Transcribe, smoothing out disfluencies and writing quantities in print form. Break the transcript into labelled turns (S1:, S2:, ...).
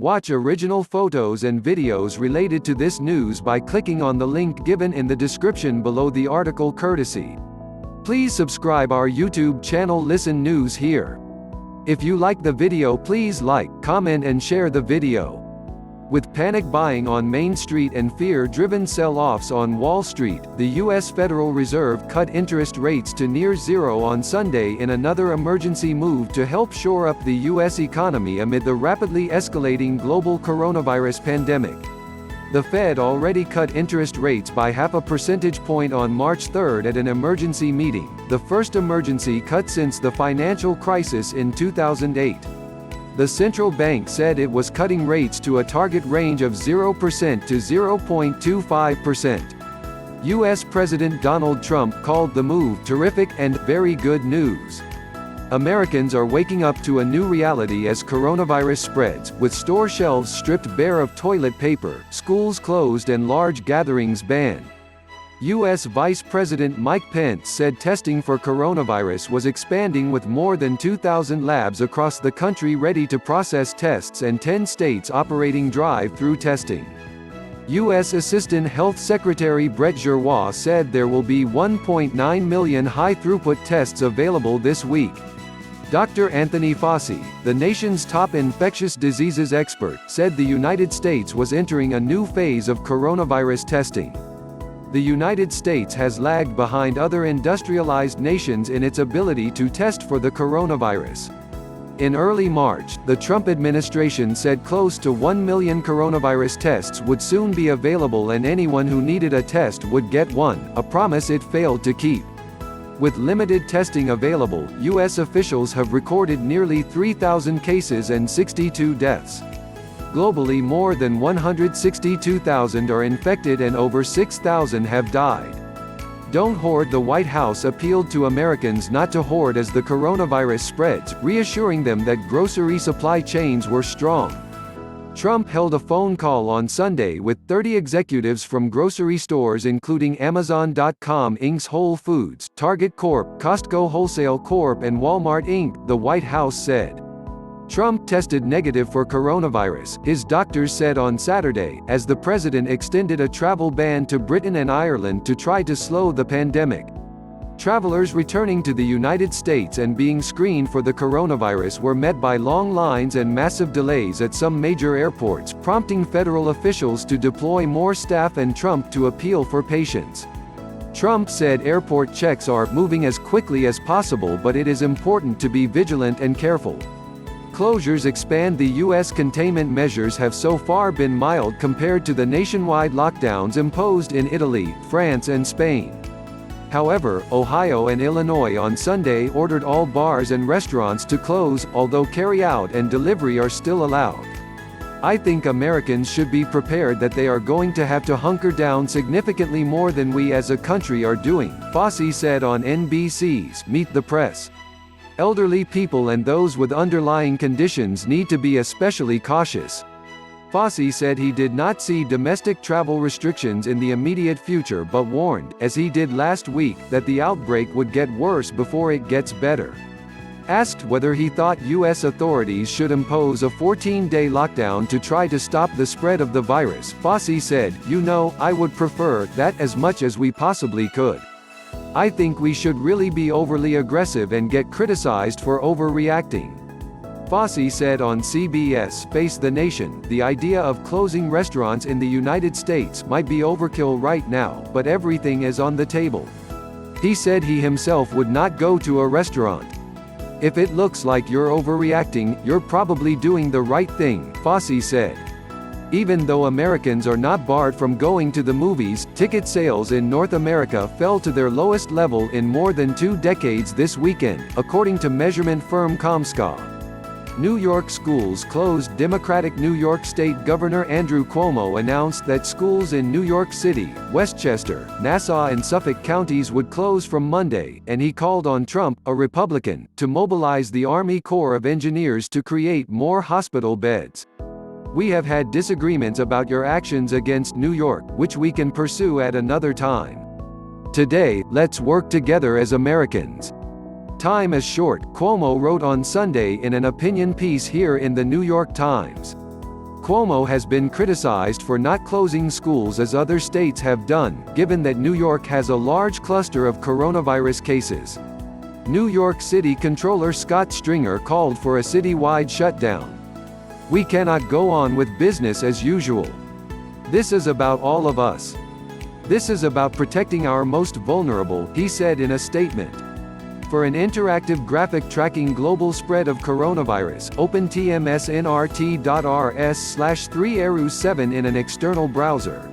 S1: Watch original photos and videos related to this news by clicking on the link given in the description below the article courtesy. Please subscribe our YouTube channel Listen News here. If you like the video, please like, comment and share the video. With panic buying on Main Street and fear-driven sell-offs on Wall Street, the U.S. Federal Reserve cut interest rates to near zero on Sunday in another emergency move to help shore up the U.S. economy amid the rapidly escalating global coronavirus pandemic. The Fed already cut interest rates by 0.5 percentage point on March 3 at an emergency meeting, the first emergency cut since the financial crisis in 2008. The central bank said it was cutting rates to a target range of 0% to 0.25%. U.S. President Donald Trump called the move terrific and very good news. Americans are waking up to a new reality as coronavirus spreads, with store shelves stripped bare of toilet paper, schools closed and large gatherings banned. U.S. Vice President Mike Pence said testing for coronavirus was expanding with more than 2,000 labs across the country ready to process tests and 10 states operating drive-through testing. U.S. Assistant Health Secretary Brett Giroir said there will be 1.9 million high-throughput tests available this week. Dr. Anthony Fauci, the nation's top infectious diseases expert, said the United States was entering a new phase of coronavirus testing. The United States has lagged behind other industrialized nations in its ability to test for the coronavirus. In early March, the Trump administration said close to 1 million coronavirus tests would soon be available and anyone who needed a test would get one, a promise it failed to keep. With limited testing available, U.S. officials have recorded nearly 3,000 cases and 62 deaths. Globally, more than 162,000 are infected and over 6,000 have died. Don't hoard. The White House appealed to Americans not to hoard as the coronavirus spreads, reassuring them that grocery supply chains were strong. Trump held a phone call on Sunday with 30 executives from grocery stores including Amazon.com Inc.'s Whole Foods, Target Corp., Costco Wholesale Corp. And Walmart Inc., the White House said. Trump tested negative for coronavirus, his doctors said on Saturday, as the president extended a travel ban to Britain and Ireland to try to slow the pandemic. Travelers returning to the United States and being screened for the coronavirus were met by long lines and massive delays at some major airports, prompting federal officials to deploy more staff and Trump to appeal for patience. Trump said airport checks are moving as quickly as possible, but it is important to be vigilant and careful. Closures expand. The U.S. containment measures have so far been mild compared to the nationwide lockdowns imposed in Italy, France and Spain. However, Ohio and Illinois on Sunday ordered all bars and restaurants to close, although carry-out and delivery are still allowed. I think Americans should be prepared that they are going to have to hunker down significantly more than we as a country are doing, Fauci said on NBC's Meet the Press. Elderly people and those with underlying conditions need to be especially cautious. Fauci said he did not see domestic travel restrictions in the immediate future but warned, as he did last week, that the outbreak would get worse before it gets better. Asked whether he thought U.S. authorities should impose a 14-day lockdown to try to stop the spread of the virus, Fauci said, "You know, I would prefer that as much as we possibly could. I think we should really be overly aggressive and get criticized for overreacting." Fauci said on CBS Face the Nation, "The idea of closing restaurants in the United States might be overkill right now, but everything is on the table." He said he himself would not go to a restaurant. "If it looks like you're overreacting, you're probably doing the right thing," Fauci said. Even though Americans are not barred from going to the movies, ticket sales in North America fell to their lowest level in more than 2 decades this weekend, according to measurement firm Comscore. New York schools closed. Democratic New York State Governor Andrew Cuomo announced that schools in New York City, Westchester, Nassau and Suffolk counties would close from Monday, and he called on Trump, a Republican, to mobilize the Army Corps of Engineers to create more hospital beds. "We have had disagreements about your actions against New York, which we can pursue at another time. Today, let's work together as Americans. Time is short," Cuomo wrote on Sunday in an opinion piece here in the New York Times. Cuomo has been criticized for not closing schools as other states have done, given that New York has a large cluster of coronavirus cases. New York City Controller Scott Stringer called for a citywide shutdown. "We cannot go on with business as usual. This is about all of us. This is about protecting our most vulnerable," he said in a statement. For an interactive graphic tracking global spread of coronavirus, open tmsnrt.rs/3eru7 in an external browser.